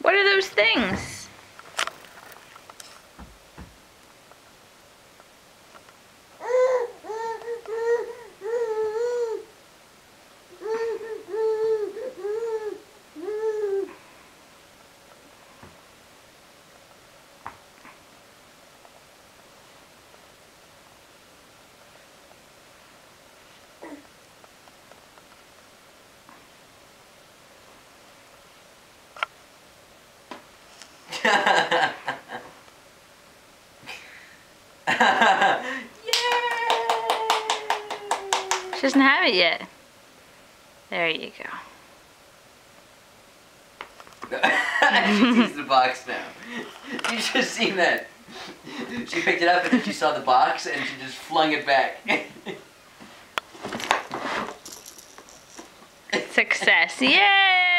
What are those things? She doesn't have it yet. There you go. She sees the box now. You just seen that. She picked it up and then she saw the box and she just flung it back. Success. Yay!